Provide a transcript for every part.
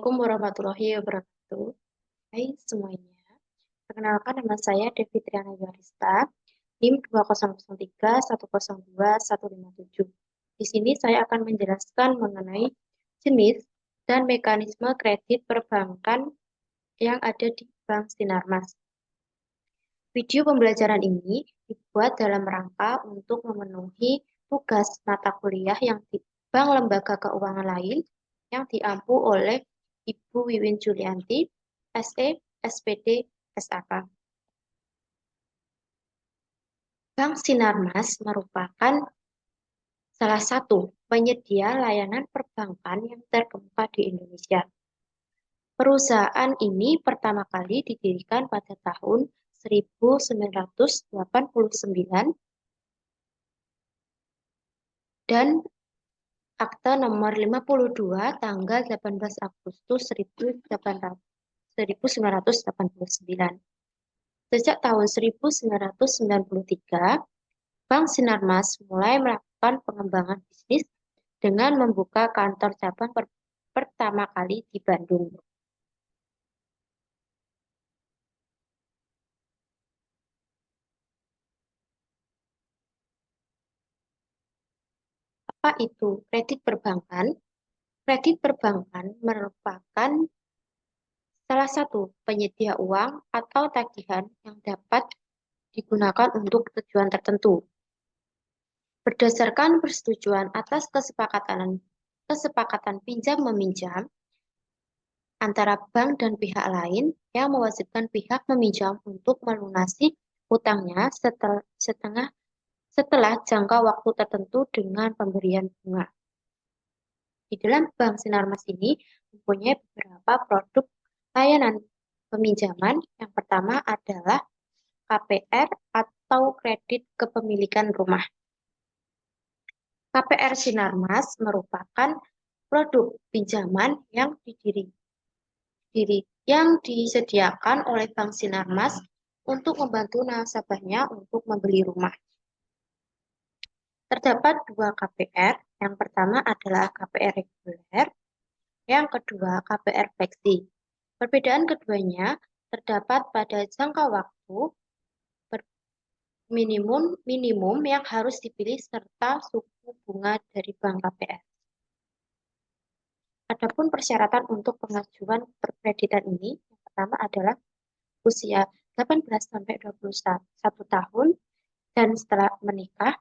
Assalamualaikum warahmatullahi wabarakatuh. Hai semuanya, perkenalkan nama saya Devi Triana Yuarista, NIM 2003102157. Di sini saya akan menjelaskan mengenai jenis dan mekanisme kredit perbankan yang ada di Bank Sinarmas. Video pembelajaran ini dibuat dalam rangka untuk memenuhi tugas mata kuliah yang di bank lembaga keuangan lain yang diampu oleh Ibu Wiwin Julianti, SE, SPD, SAK. Bank Sinarmas merupakan salah satu penyedia layanan perbankan yang terkemuka di Indonesia. Perusahaan ini pertama kali didirikan pada tahun 1989 dan Akta nomor 52 tanggal 18 Agustus 1989. Sejak tahun 1993, Bank Sinarmas mulai melakukan pengembangan bisnis dengan membuka kantor cabang pertama kali di Bandung. Apa itu kredit perbankan? Kredit perbankan merupakan salah satu penyedia uang atau tagihan yang dapat digunakan untuk tujuan tertentu. Berdasarkan persetujuan atas kesepakatan pinjam-meminjam antara bank dan pihak lain yang mewajibkan pihak meminjam untuk melunasi utangnya setelah jangka waktu tertentu dengan pemberian bunga. Di dalam Bank Sinarmas ini mempunyai beberapa produk layanan peminjaman. Yang pertama adalah KPR atau kredit kepemilikan rumah. KPR Sinarmas merupakan produk pinjaman yang disediakan oleh Bank Sinarmas untuk membantu nasabahnya untuk membeli rumah. Terdapat dua KPR. Yang pertama adalah KPR reguler, yang kedua KPR fleksi. Perbedaan keduanya terdapat pada jangka waktu minimum yang harus dipilih serta suku bunga dari bank KPR. Adapun persyaratan untuk pengajuan perkreditan ini, yang pertama adalah usia 18 sampai 21 tahun dan setelah menikah,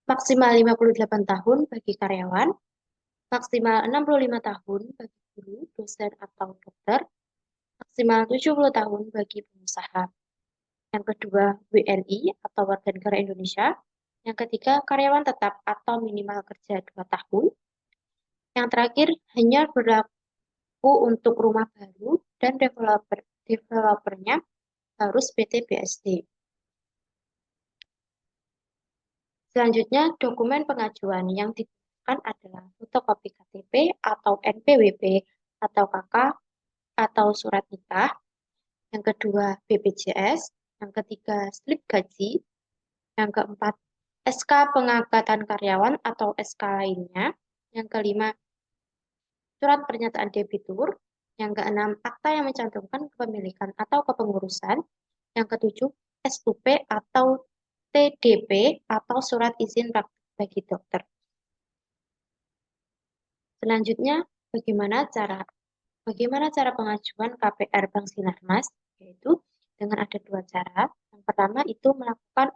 maksimal 58 tahun bagi karyawan, maksimal 65 tahun bagi guru, dosen atau dokter, maksimal 70 tahun bagi pengusaha. Yang kedua, WNI atau warga negara Indonesia. Yang ketiga, karyawan tetap atau minimal kerja 2 tahun. Yang terakhir, hanya berlaku untuk rumah baru dan developernya harus PT BSD. Selanjutnya, dokumen pengajuan yang digunakan adalah fotokopi KTP atau NPWP atau KK atau surat nikah. Yang kedua, BPJS. Yang ketiga, slip gaji. Yang keempat, SK pengangkatan karyawan atau SK lainnya. Yang kelima, surat pernyataan debitur. Yang keenam, akta yang mencantumkan kepemilikan atau kepengurusan. Yang ketujuh, SUP atau TDP atau surat izin praktik bagi dokter. Selanjutnya, bagaimana cara pengajuan KPR Bank Sinarmas? Yaitu dengan ada dua cara. Yang pertama itu melakukan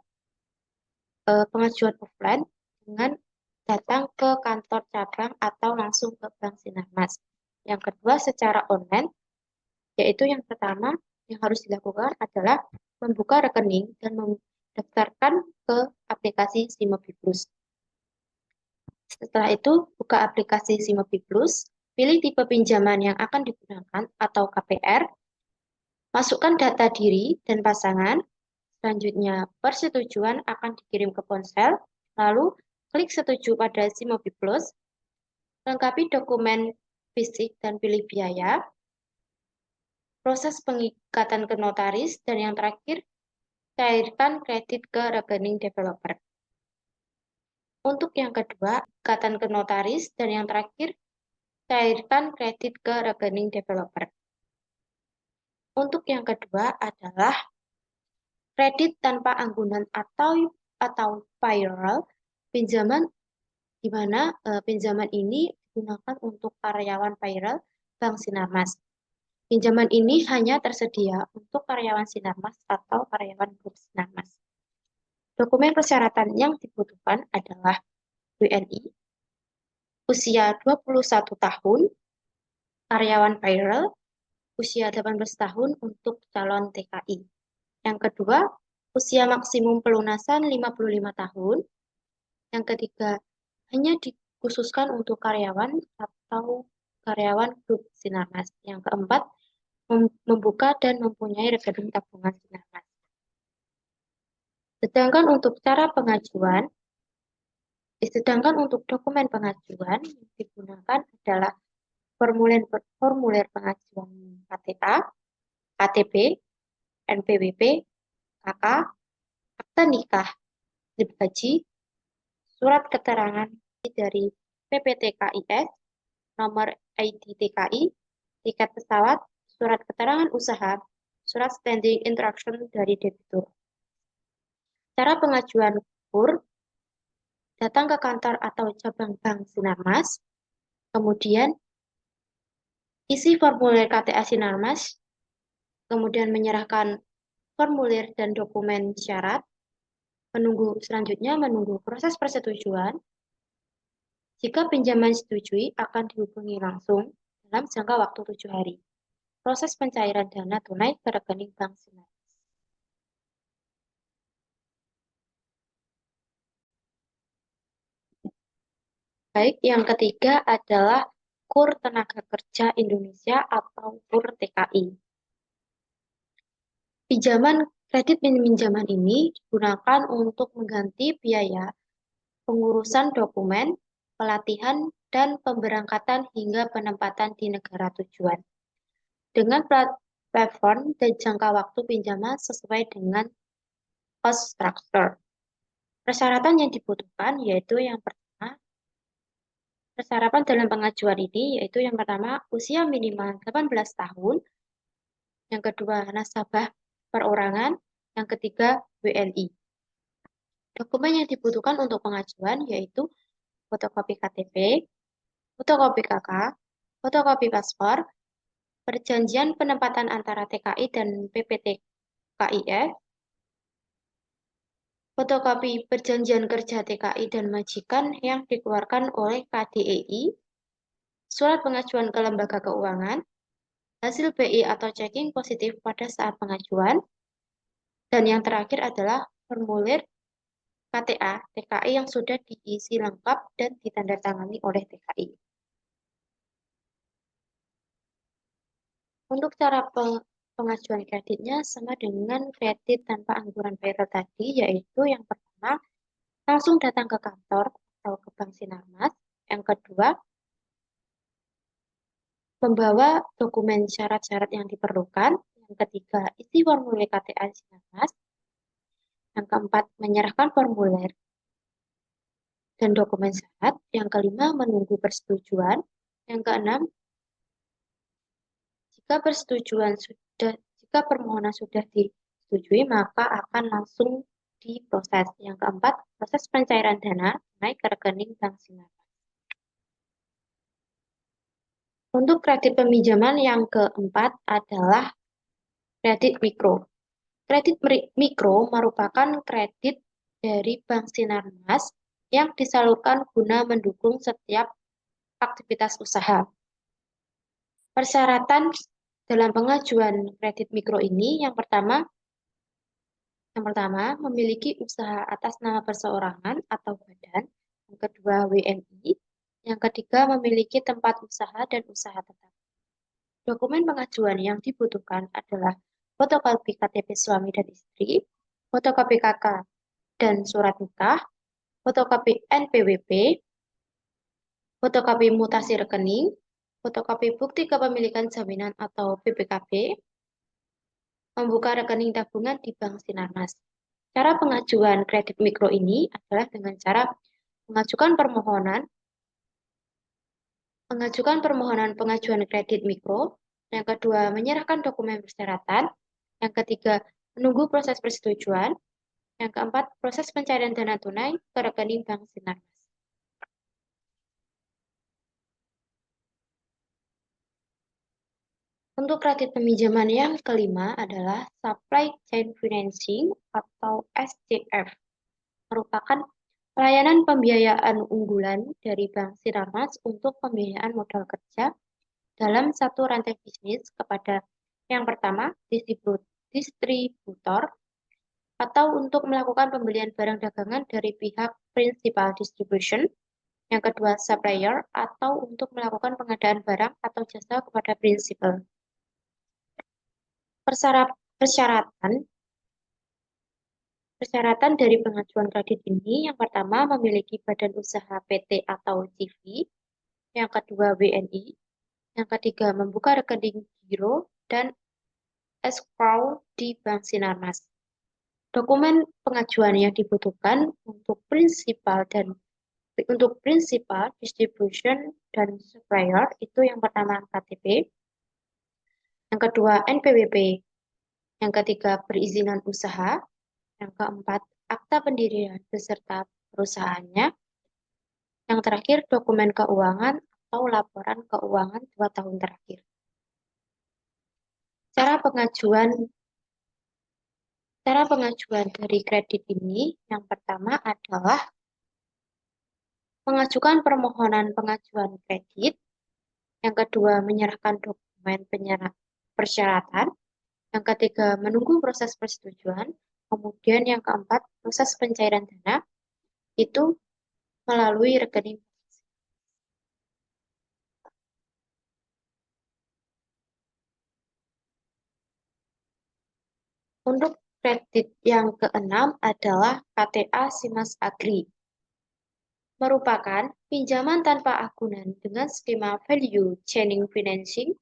pengajuan offline dengan datang ke kantor cabang atau langsung ke Bank Sinarmas. Yang kedua secara online, yaitu yang pertama yang harus dilakukan adalah membuka rekening dan mendaftarkan ke aplikasi Simobi Plus. Setelah itu, buka aplikasi Simobi Plus, pilih tipe pinjaman yang akan digunakan atau KPR, masukkan data diri dan pasangan, selanjutnya persetujuan akan dikirim ke ponsel, lalu klik setuju pada Simobi Plus, lengkapi dokumen fisik dan pilih biaya, proses pengikatan ke notaris, dan yang terakhir, cairkan kredit ke rekening developer. Untuk yang kedua, ikatan ke notaris, dan yang terakhir, cairkan kredit ke rekening developer. Untuk yang kedua adalah kredit tanpa anggunan atau payroll, pinjaman di mana pinjaman ini digunakan untuk karyawan payroll Bank Sinarmas. Pinjaman ini hanya tersedia untuk karyawan Sinarmas atau karyawan grup Sinarmas. Dokumen persyaratan yang dibutuhkan adalah WNI, usia 21 tahun, karyawan payroll, usia 18 tahun untuk calon TKI. Yang kedua, usia maksimum pelunasan 55 tahun. Yang ketiga, hanya dikhususkan untuk karyawan atau karyawan grup Sinarmas. Yang keempat, membuka dan mempunyai rekening tabungan Sinarmas. Sedangkan untuk dokumen pengajuan yang digunakan adalah formulir pengajuan KTA, KTP, NPWP, KK, akta nikah, slip haji, surat keterangan dari PPTKIS, nomor ID TKI, tiket pesawat, surat keterangan usaha, surat standing instruction dari debitur. Cara pengajuan KUR, datang ke kantor atau cabang Bank Sinarmas, kemudian isi formulir KTA Sinarmas, kemudian menyerahkan formulir dan dokumen syarat, selanjutnya menunggu proses persetujuan. Jika pinjaman disetujui, akan dihubungi langsung dalam jangka waktu 7 hari. Proses pencairan dana tunai ke rekening Bank Sinarmas. Baik, yang ketiga adalah KUR Tenaga Kerja Indonesia atau KUR TKI. Kredit pinjaman ini digunakan untuk mengganti biaya pengurusan dokumen, pelatihan, dan pemberangkatan hingga penempatan di negara tujuan. Dengan platform dan jangka waktu pinjaman sesuai dengan cost structure. Persyaratan yang dibutuhkan yaitu yang pertama, persyaratan dalam pengajuan ini yaitu yang pertama, usia minimal 18 tahun, yang kedua, nasabah perorangan, yang ketiga, WNI. Dokumen yang dibutuhkan untuk pengajuan yaitu fotokopi KTP, fotokopi KK, fotokopi paspor, perjanjian penempatan antara TKI dan PPTKIS, fotokopi perjanjian kerja TKI dan majikan yang dikeluarkan oleh KDEI, surat pengajuan ke lembaga keuangan, hasil BI atau checking positif pada saat pengajuan, dan yang terakhir adalah formulir KTA TKI yang sudah diisi lengkap dan ditandatangani oleh TKI. Untuk cara pengajuan kreditnya sama dengan kredit tanpa angguran payroll tadi, yaitu yang pertama, langsung datang ke kantor atau ke Bank Sinarmas. Yang kedua, membawa dokumen syarat-syarat yang diperlukan. Yang ketiga, isi formulir KTA Sinarmas. Yang keempat, menyerahkan formulir dan dokumen syarat. Yang kelima, menunggu persetujuan. Yang keenam, jika permohonan sudah disetujui, maka akan langsung diproses. Yang keempat, proses pencairan dana naik ke rekening Bank Sinarmas. Untuk kredit peminjaman yang keempat adalah kredit mikro. Kredit mikro merupakan kredit dari Bank Sinarmas yang disalurkan guna mendukung setiap aktivitas usaha. Persyaratan dalam pengajuan kredit mikro ini yang pertama, memiliki usaha atas nama perseorangan atau badan. Yang kedua, WNI. Yang ketiga, memiliki tempat usaha dan usaha tetap. Dokumen pengajuan yang dibutuhkan adalah fotokopi KTP suami dan istri, fotokopi KK dan surat nikah, fotokopi NPWP, fotokopi mutasi rekening, fotokopi bukti kepemilikan jaminan atau BPKB, membuka rekening tabungan di Bank Sinarmas. Cara pengajuan kredit mikro ini adalah dengan cara mengajukan permohonan mengajukan permohonan pengajuan kredit mikro. Yang kedua, menyerahkan dokumen persyaratan. Yang ketiga, menunggu proses persetujuan. Yang keempat, proses pencairan dana tunai ke rekening Bank Sinarmas. Untuk kredit peminjaman yang kelima adalah Supply Chain Financing atau SCF, merupakan pelayanan pembiayaan unggulan dari Bank Sinarmas untuk pembiayaan modal kerja dalam satu rantai bisnis kepada yang pertama, distributor, atau untuk melakukan pembelian barang dagangan dari pihak principal distribution. Yang kedua, supplier, atau untuk melakukan pengadaan barang atau jasa kepada prinsipal. Persyaratan Persyaratan dari pengajuan kredit ini yang pertama memiliki badan usaha PT atau CV, yang kedua WNI, yang ketiga membuka rekening giro dan escrow di Bank Sinarmas. Dokumen pengajuan yang dibutuhkan untuk prinsipal, distribution, dan supplier itu yang pertama KTP, yang kedua NPWP, yang ketiga perizinan usaha, yang keempat akta pendirian beserta perusahaannya, yang terakhir dokumen keuangan atau laporan keuangan 2 tahun terakhir. Cara pengajuan dari kredit ini yang pertama adalah mengajukan permohonan pengajuan kredit, yang kedua menyerahkan dokumen persyaratan, yang ketiga menunggu proses persetujuan, kemudian yang keempat proses pencairan dana itu melalui rekening. Untuk kredit yang keenam adalah KTA Simas Agri, merupakan pinjaman tanpa agunan dengan skema value chaining financing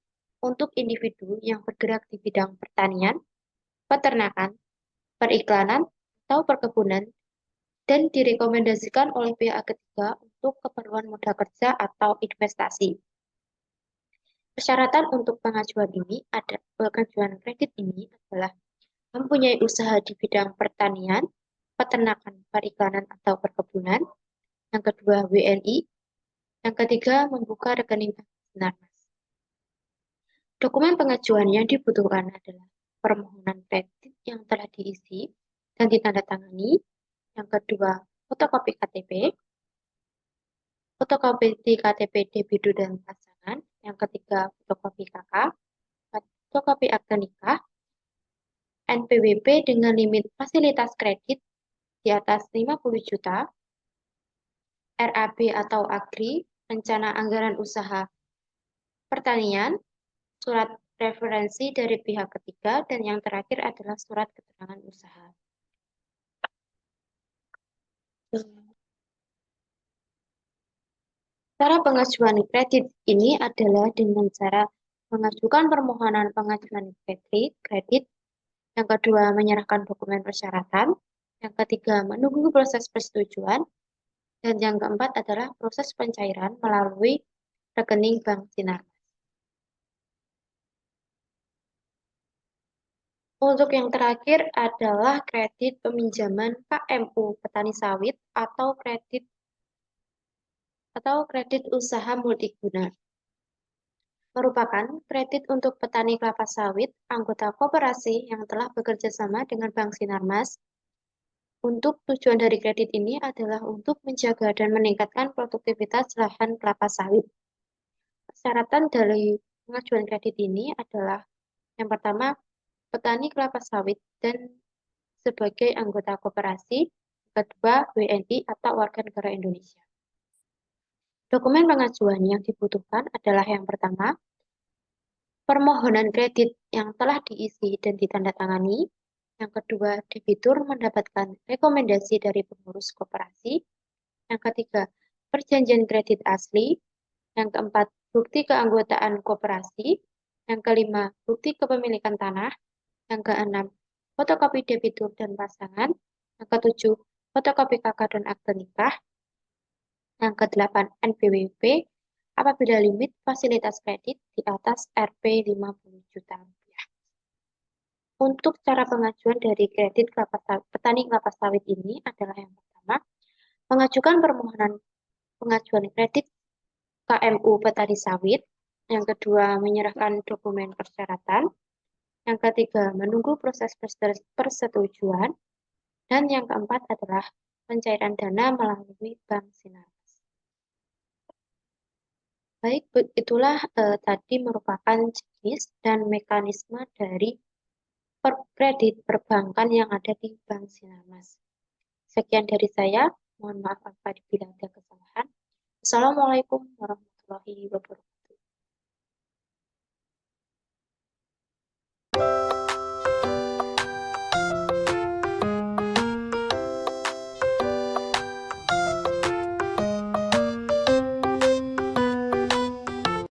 untuk individu yang bergerak di bidang pertanian, peternakan, periklanan, atau perkebunan, dan direkomendasikan oleh pihak ketiga untuk keperluan modal kerja atau investasi. Persyaratan untuk pengajuan kredit ini adalah mempunyai usaha di bidang pertanian, peternakan, periklanan, atau perkebunan. Yang kedua, WNI. Yang ketiga, membuka rekening Sinarmas. Dokumen pengajuan yang dibutuhkan adalah permohonan kredit yang telah diisi dan ditandatangani. Yang kedua, fotokopi KTP, fotokopi KTP individu dan pasangan. Yang ketiga, fotokopi KK, fotokopi akte nikah, NPWP dengan limit fasilitas kredit di atas 50 juta, RAB atau AGRI, rencana anggaran usaha pertanian, surat referensi dari pihak ketiga, dan yang terakhir adalah surat keterangan usaha. Cara pengajuan kredit ini adalah dengan cara mengajukan permohonan pengajuan kredit, yang kedua menyerahkan dokumen persyaratan, yang ketiga menunggu proses persetujuan, dan yang keempat adalah proses pencairan melalui rekening Bank Sinarmas. Untuk yang terakhir adalah kredit peminjaman KMU petani sawit atau kredit usaha multiguna. Merupakan kredit untuk petani kelapa sawit anggota koperasi yang telah bekerja sama dengan Bank Sinarmas. Untuk tujuan dari kredit ini adalah untuk menjaga dan meningkatkan produktivitas lahan kelapa sawit. Persyaratan dari pengajuan kredit ini adalah yang pertama, petani kelapa sawit dan sebagai anggota koperasi, kedua WNI atau warga negara Indonesia. Dokumen pengajuan yang dibutuhkan adalah yang pertama, permohonan kredit yang telah diisi dan ditandatangani. Yang kedua, debitur mendapatkan rekomendasi dari pengurus koperasi. Yang ketiga, perjanjian kredit asli. Yang keempat, bukti keanggotaan koperasi. Yang kelima, bukti kepemilikan tanah. Yang keenam, fotokopi debitur dan pasangan. Yang ketujuh, fotokopi KK dan akte nikah. Yang kedelapan, NPWP apabila limit fasilitas kredit di atas Rp 50 juta rupiah. Untuk cara pengajuan dari kredit petani kelapa sawit ini adalah yang pertama, mengajukan permohonan pengajuan kredit KMU petani sawit. Yang kedua, menyerahkan dokumen persyaratan. Yang ketiga, menunggu proses persetujuan. Dan yang keempat adalah pencairan dana melalui Bank Sinarmas. Baik, itulah tadi merupakan jenis dan mekanisme dari kredit perbankan yang ada di Bank Sinarmas. Sekian dari saya, mohon maaf apabila ada kesalahan. Assalamualaikum warahmatullahi wabarakatuh.